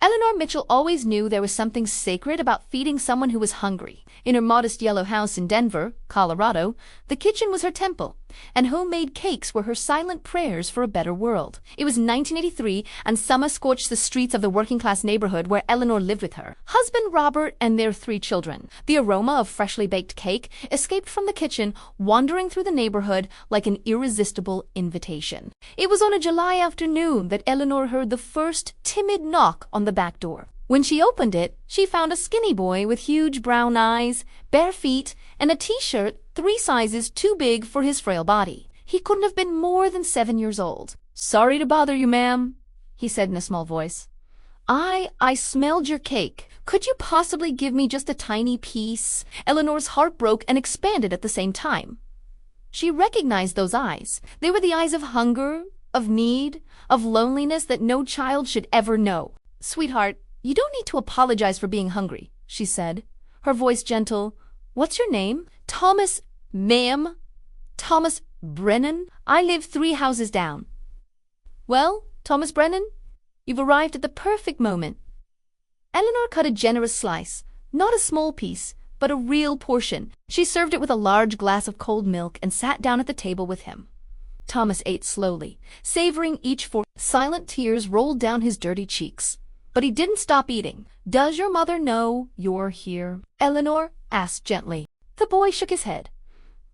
Eleanor Mitchell always knew there was something sacred about feeding someone who was hungry. In her modest yellow house in Denver, Colorado, the kitchen was her temple, and homemade cakes were her silent prayers for a better world. It was 1983, and summer scorched the streets of the working-class neighborhood where Eleanor lived with her husband Robert and their 3 children. The aroma of freshly baked cake escaped from the kitchen, wandering through the neighborhood like an irresistible invitation. It was on a July afternoon that Eleanor heard the first timid knock on the back door. When she opened it, she found a skinny boy with huge brown eyes, bare feet, and a t-shirt 3 sizes too big for his frail body. He couldn't have been more than 7 years old. "Sorry to bother you, ma'am," he said in a small voice. I smelled your cake. Could you possibly give me just a tiny piece?" Eleanor's heart broke and expanded at the same time. She recognized those eyes. They were the eyes of hunger, of need, of loneliness that no child should ever know. "Sweetheart, you don't need to apologize for being hungry," she said, her voice gentle. "What's your name?" "Thomas, ma'am. Thomas Brennan. I live 3 houses down." "Well, Thomas Brennan, you've arrived at the perfect moment." Eleanor cut a generous slice, not a small piece, but a real portion. She served it with a large glass of cold milk and sat down at the table with him. Thomas ate slowly, savoring each fork. Silent tears rolled down his dirty cheeks. But he didn't stop eating. "Does your mother know you're here?" Eleanor asked gently. The boy shook his head.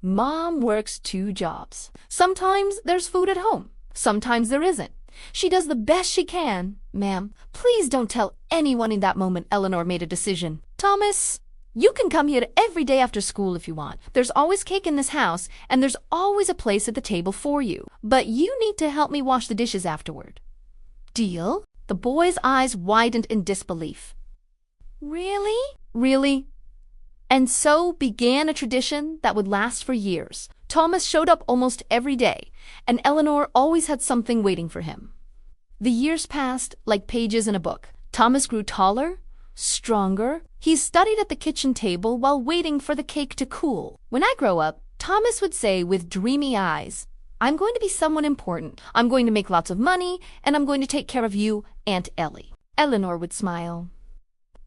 "Mom works 2 jobs. Sometimes there's food at home. Sometimes there isn't. She does the best she can, ma'am." "Please don't tell anyone." In that moment, Eleanor made a decision. "Thomas, you can come here every day after school if you want. There's always cake in this house, and there's always a place at the table for you. But you need to help me wash the dishes afterward." "Deal?" The boy's eyes widened in disbelief. "Really?" "Really." And so began a tradition that would last for years. Thomas showed up almost every day, and Eleanor always had something waiting for him. The years passed like pages in a book. Thomas grew taller, stronger. He studied at the kitchen table while waiting for the cake to cool. "When I grow up," Thomas would say with dreamy eyes, "I'm going to be someone important. I'm going to make lots of money, and I'm going to take care of you, Aunt Ellie." Eleanor would smile.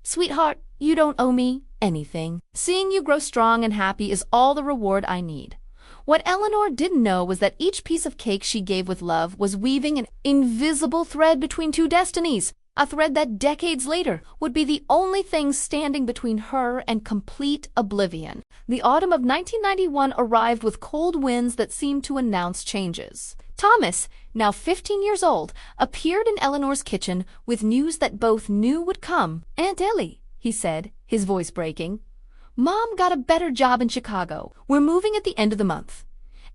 "Sweetheart, you don't owe me anything. Seeing you grow strong and happy is all the reward I need." What Eleanor didn't know was that each piece of cake she gave with love was weaving an invisible thread between 2 destinies, a thread that decades later would be the only thing standing between her and complete oblivion. The autumn of 1991 arrived with cold winds that seemed to announce changes. Thomas, now 15 years old, appeared in Eleanor's kitchen with news that both knew would come. "Aunt Ellie," he said, his voice breaking, "Mom got a better job in Chicago. We're moving at the end of the month."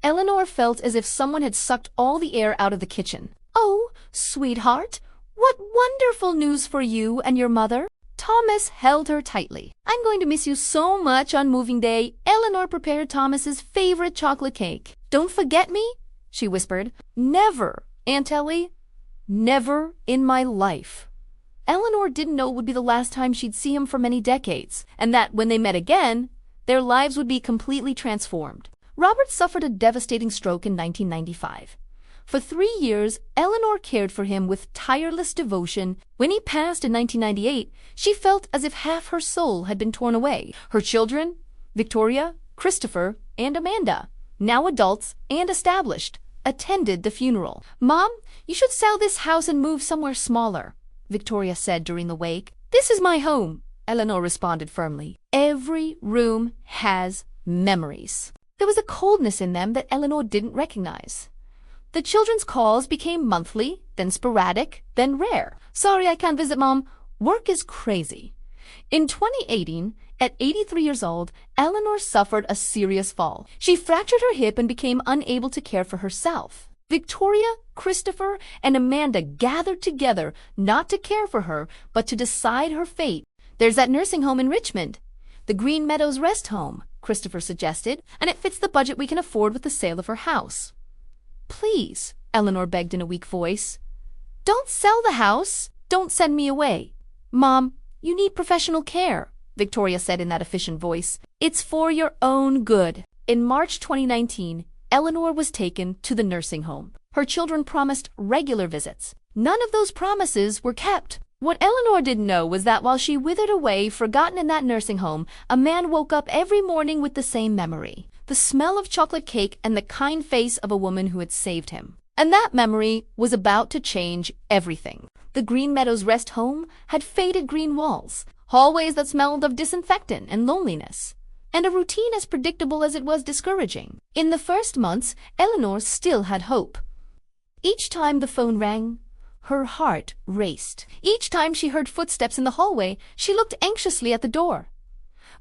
Eleanor felt as if someone had sucked all the air out of the kitchen. "Oh, sweetheart, what wonderful news for you and your mother." Thomas held her tightly. "I'm going to miss you so much on moving day." Eleanor prepared Thomas's favorite chocolate cake. "Don't forget me," she whispered. "Never, Aunt Ellie. Never in my life." Eleanor didn't know it would be the last time she'd see him for many decades, and that when they met again, their lives would be completely transformed. Robert suffered a devastating stroke in 1995. For 3 years, Eleanor cared for him with tireless devotion. When he passed in 1998, she felt as if half her soul had been torn away. Her children, Victoria, Christopher, and Amanda, now adults and established, attended the funeral. "Mom, you should sell this house and move somewhere smaller," Victoria said during the wake. "This is my home," Eleanor responded firmly. "Every room has memories." There was a coldness in them that Eleanor didn't recognize. The children's calls became monthly, then sporadic, then rare. "Sorry, I can't visit, Mom. Work is crazy." In 2018, at 83 years old, Eleanor suffered a serious fall. She fractured her hip and became unable to care for herself. Victoria, Christopher, and Amanda gathered together not to care for her, but to decide her fate. "There's that nursing home in Richmond, the Green Meadows Rest Home," Christopher suggested, "and it fits the budget we can afford with the sale of her house." "Please," Eleanor begged in a weak voice, "don't sell the house. Don't send me away." "Mom, you need professional care," Victoria said in that efficient voice. "It's for your own good." In March 2019, Eleanor was taken to the nursing home. Her children promised regular visits. None of those promises were kept. What Eleanor didn't know was that while she withered away, forgotten in that nursing home, a man woke up every morning with the same memory: the smell of chocolate cake and the kind face of a woman who had saved him. And that memory was about to change everything. The Green Meadows rest home had faded green walls, hallways that smelled of disinfectant and loneliness, and a routine as predictable as it was discouraging. In the first months, Eleanor still had hope. Each time the phone rang, her heart raced. Each time she heard footsteps in the hallway, she looked anxiously at the door.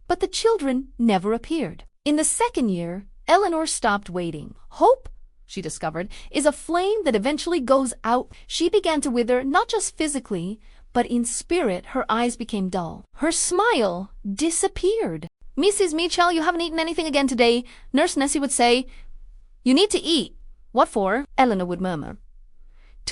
But the children never appeared. In the second year, Eleanor stopped waiting. Hope, she discovered, is a flame that eventually goes out. She began to wither, not just physically, but in spirit. Her eyes became dull. Her smile disappeared. "Mrs. Mitchell, you haven't eaten anything again today," Nurse Nessie would say. "You need to eat." "What for?" Eleanor would murmur.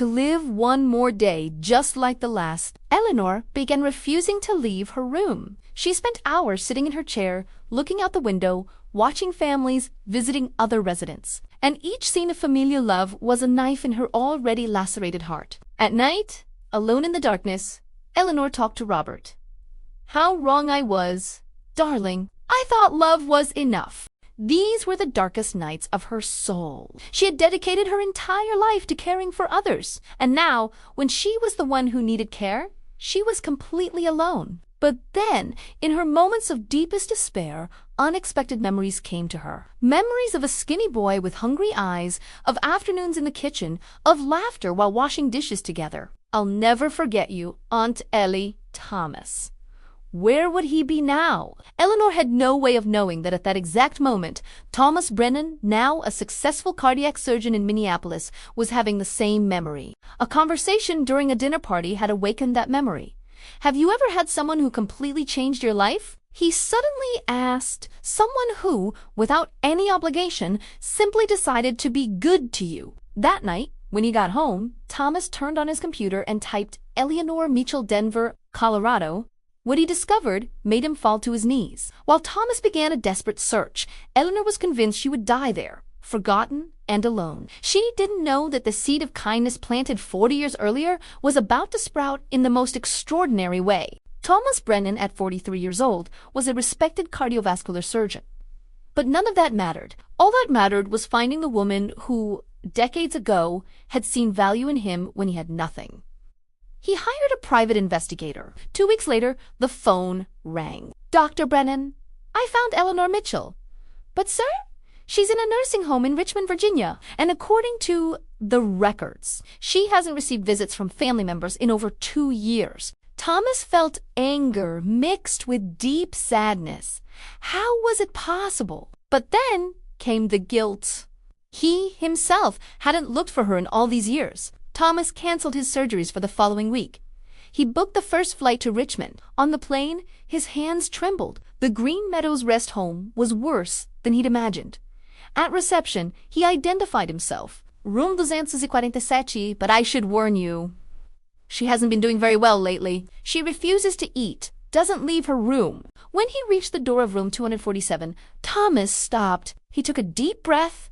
To live one more day just like the last. Eleanor began refusing to leave her room. She spent hours sitting in her chair, looking out the window, watching families, visiting other residents. And each scene of familial love was a knife in her already lacerated heart. At night, alone in the darkness, Eleanor talked to Robert. "How wrong I was. Darling, I thought love was enough." These were the darkest nights of her soul. She had dedicated her entire life to caring for others, and now, when she was the one who needed care, she was completely alone. But then, in her moments of deepest despair, unexpected memories came to her. Memories of a skinny boy with hungry eyes, of afternoons in the kitchen, of laughter while washing dishes together. "I'll never forget you, Aunt Ellie." Thomas. Where would he be now? Eleanor had no way of knowing that at that exact moment, Thomas Brennan, now a successful cardiac surgeon in Minneapolis, was having the same memory. A conversation during a dinner party had awakened that memory. "Have you ever had someone who completely changed your life?" he suddenly asked. "Someone who, without any obligation, simply decided to be good to you." That night, when he got home, Thomas turned on his computer and typed Eleanor Mitchell, Denver, Colorado. What he discovered made him fall to his knees. While Thomas began a desperate search, Eleanor was convinced she would die there, forgotten and alone. She didn't know that the seed of kindness planted 40 years earlier was about to sprout in the most extraordinary way. Thomas Brennan, at 43 years old, was a respected cardiovascular surgeon. But none of that mattered. All that mattered was finding the woman who, decades ago, had seen value in him when he had nothing. He hired a private investigator. 2 weeks later, the phone rang. "Dr. Brennan, I found Eleanor Mitchell." "But, sir, she's in a nursing home in Richmond, Virginia, and according to the records, she hasn't received visits from family members in over 2 years." Thomas felt anger mixed with deep sadness. How was it possible? But then came the guilt. He himself hadn't looked for her in all these years. Thomas canceled his surgeries for the following week. He booked the first flight to Richmond. On the plane, his hands trembled. The Green Meadows rest home was worse than he'd imagined. At reception, he identified himself. "Room 247, but I should warn you, she hasn't been doing very well lately. She refuses to eat, doesn't leave her room." When he reached the door of room 247, Thomas stopped. He took a deep breath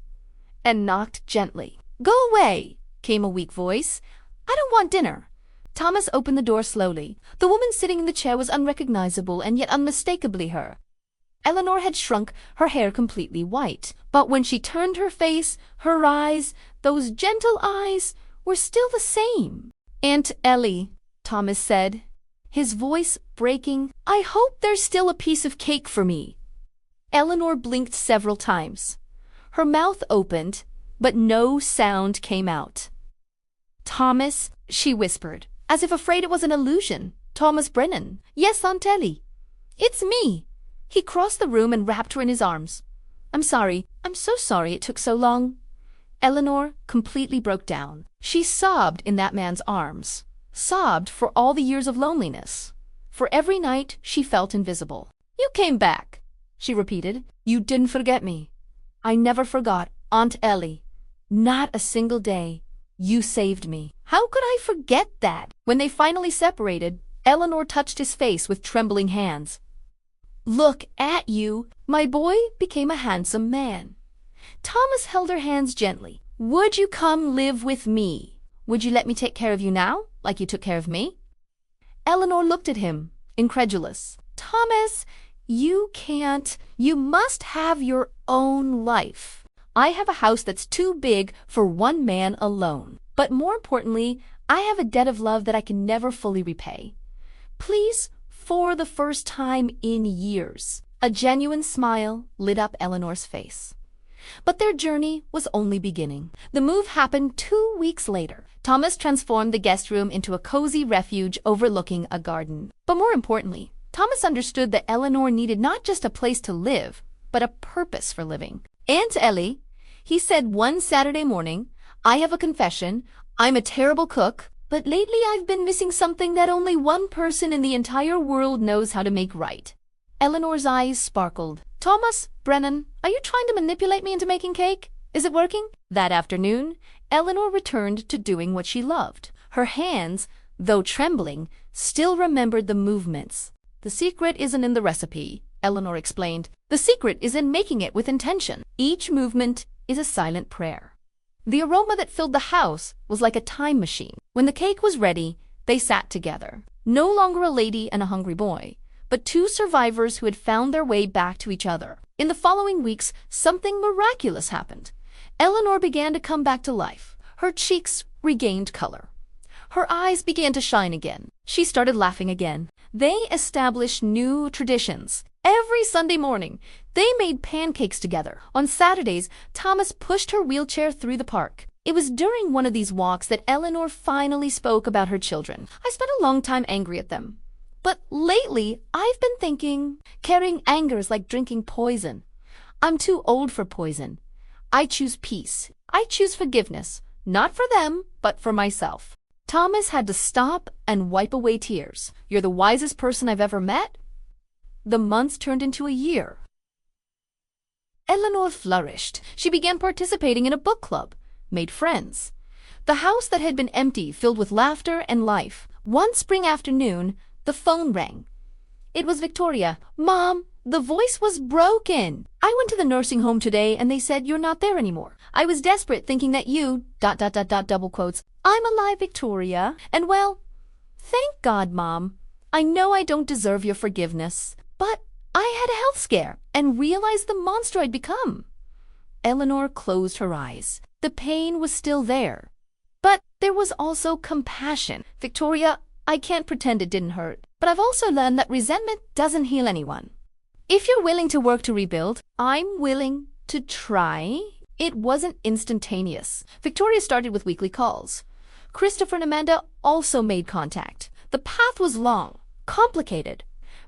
and knocked gently. "Go away," came a weak voice. "I don't want dinner." Thomas opened the door slowly. The woman sitting in the chair was unrecognizable and yet unmistakably her. Eleanor had shrunk, her hair completely white. But when she turned her face, her eyes, those gentle eyes, were still the same. "Aunt Ellie," Thomas said, his voice breaking, "I hope there's still a piece of cake for me." Eleanor blinked several times. Her mouth opened, but no sound came out. "Thomas," she whispered, as if afraid it was an illusion. "Thomas Brennan." "Yes, Aunt Ellie. It's me." He crossed the room and wrapped her in his arms. "I'm sorry. I'm so sorry it took so long." Eleanor completely broke down. She sobbed in that man's arms. Sobbed for all the years of loneliness. For every night she felt invisible. "You came back," she repeated. "You didn't forget me." "I never forgot, Aunt Ellie. Not a single day. You saved me." How could I forget that? When they finally separated, Eleanor touched his face with trembling hands. "Look at you." My boy became a handsome man. Thomas held her hands gently. "Would you come live with me? Would you let me take care of you now, like you took care of me?" Eleanor looked at him, incredulous. Thomas, you can't. You must have your own life. I have a house that's too big for one man alone. But more importantly, I have a debt of love that I can never fully repay. Please, for the first time in years. A genuine smile lit up Eleanor's face. But their journey was only beginning. The move happened 2 weeks later. Thomas transformed the guest room into a cozy refuge overlooking a garden. But more importantly, Thomas understood that Eleanor needed not just a place to live, but a purpose for living. Aunt Ellie, he said one Saturday morning, I have a confession. I'm a terrible cook, but lately I've been missing something that only one person in the entire world knows how to make right. Eleanor's eyes sparkled. Thomas, Brennan, are you trying to manipulate me into making cake? Is it working? That afternoon, Eleanor returned to doing what she loved. Her hands, though trembling, still remembered the movements. The secret isn't in the recipe, Eleanor explained. The secret is in making it with intention. Each movement is a silent prayer. The aroma that filled the house was like a time machine. When the cake was ready, they sat together. No longer a lady and a hungry boy, but two survivors who had found their way back to each other. In the following weeks, something miraculous happened. Eleanor began to come back to life. Her cheeks regained color. Her eyes began to shine again. She started laughing again. They established new traditions. Every Sunday morning, they made pancakes together. On Saturdays, Thomas pushed her wheelchair through the park. It was during one of these walks that Eleanor finally spoke about her children. I spent a long time angry at them. But lately, I've been thinking, carrying anger is like drinking poison. I'm too old for poison. I choose peace. I choose forgiveness, not for them, but for myself. Thomas had to stop and wipe away tears. You're the wisest person I've ever met. The months turned into a year. Eleanor flourished. She began participating in a book club, made friends. The house that had been empty filled with laughter and life. One spring afternoon, the phone rang. It was Victoria. Mom, the voice was broken. I went to the nursing home today and they said you're not there anymore. I was desperate thinking that you, ... double quotes. I'm alive, Victoria. And well, thank God, Mom. I know I don't deserve your forgiveness, but I had a health scare and realized the monster I'd become. Eleanor closed her eyes. The pain was still there, but there was also compassion. Victoria, I can't pretend it didn't hurt, but I've also learned that resentment doesn't heal anyone. If you're willing to work to rebuild, I'm willing to try. It wasn't instantaneous. Victoria started with weekly calls. Christopher and Amanda also made contact. The path was long, complicated,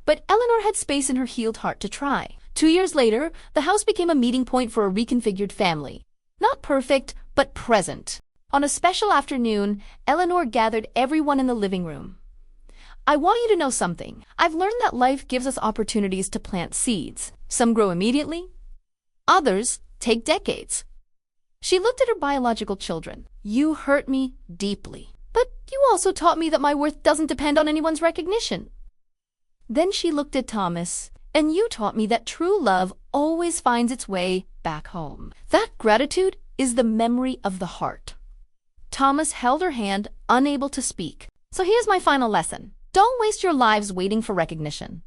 but Eleanor had space in her healed heart to try. 2 years later, the house became a meeting point for a reconfigured family. Not perfect, but present. On a special afternoon, Eleanor gathered everyone in the living room. I want you to know something. I've learned that life gives us opportunities to plant seeds. Some grow immediately. Others take decades. She looked at her biological children. You hurt me deeply. But you also taught me that my worth doesn't depend on anyone's recognition. Then she looked at Thomas. And you taught me that true love always finds its way back home. That gratitude is the memory of the heart. Thomas held her hand, unable to speak. So here's my final lesson. Don't waste your lives waiting for recognition.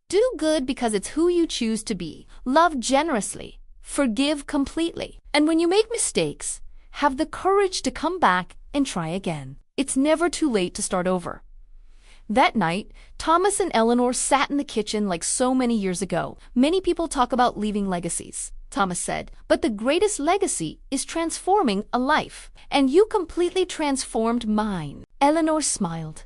Do good because it's who you choose to be. Love generously. Forgive completely. And when you make mistakes, have the courage to come back and try again. It's never too late to start over. That night, Thomas and Eleanor sat in the kitchen like so many years ago. Many people talk about leaving legacies, Thomas said, but the greatest legacy is transforming a life. And you completely transformed mine. Eleanor smiled.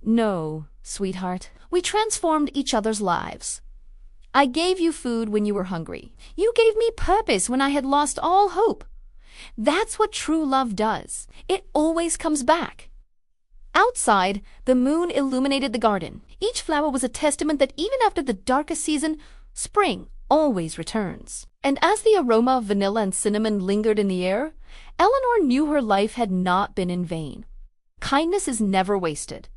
No, sweetheart. We transformed each other's lives. I gave you food when you were hungry. You gave me purpose when I had lost all hope. That's what true love does. It always comes back. Outside, the moon illuminated the garden. Each flower was a testament that even after the darkest season, spring always returns. And as the aroma of vanilla and cinnamon lingered in the air, Eleanor knew her life had not been in vain. Kindness is never wasted.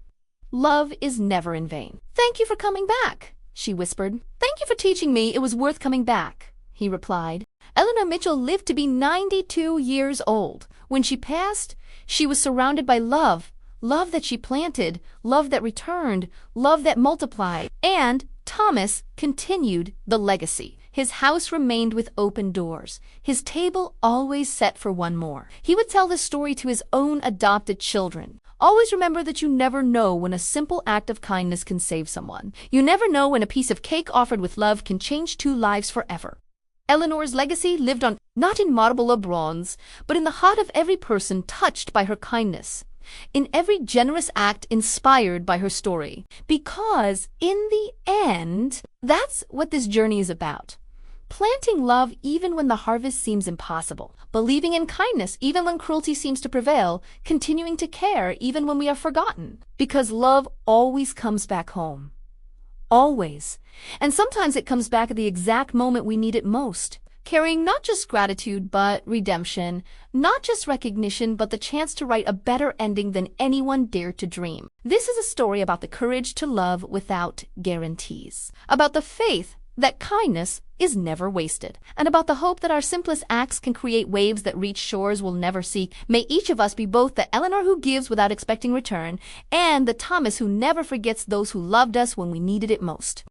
Love is never in vain. Thank you for coming back, she whispered. Thank you for teaching me it was worth coming back, he replied. Eleanor Mitchell lived to be 92 years old. When she passed, she was surrounded by love, love that she planted, love that returned, love that multiplied. And Thomas continued the legacy. His house remained with open doors, his table always set for one more. He would tell this story to his own adopted children. Always remember that you never know when a simple act of kindness can save someone. You never know when a piece of cake offered with love can change two lives forever. Eleanor's legacy lived on, not in marble or bronze, but in the heart of every person touched by her kindness, in every generous act inspired by her story. Because, in the end, that's what this journey is about. Planting love even when the harvest seems impossible. Believing in kindness even when cruelty seems to prevail. Continuing to care even when we are forgotten. Because love always comes back home. Always. And sometimes it comes back at the exact moment we need it most. Carrying not just gratitude but redemption. Not just recognition but the chance to write a better ending than anyone dared to dream. This is a story about the courage to love without guarantees. About the faith that kindness is never wasted, and about the hope that our simplest acts can create waves that reach shores we'll never seek. May each of us be both the Eleanor who gives without expecting return, and the Thomas who never forgets those who loved us when we needed it most.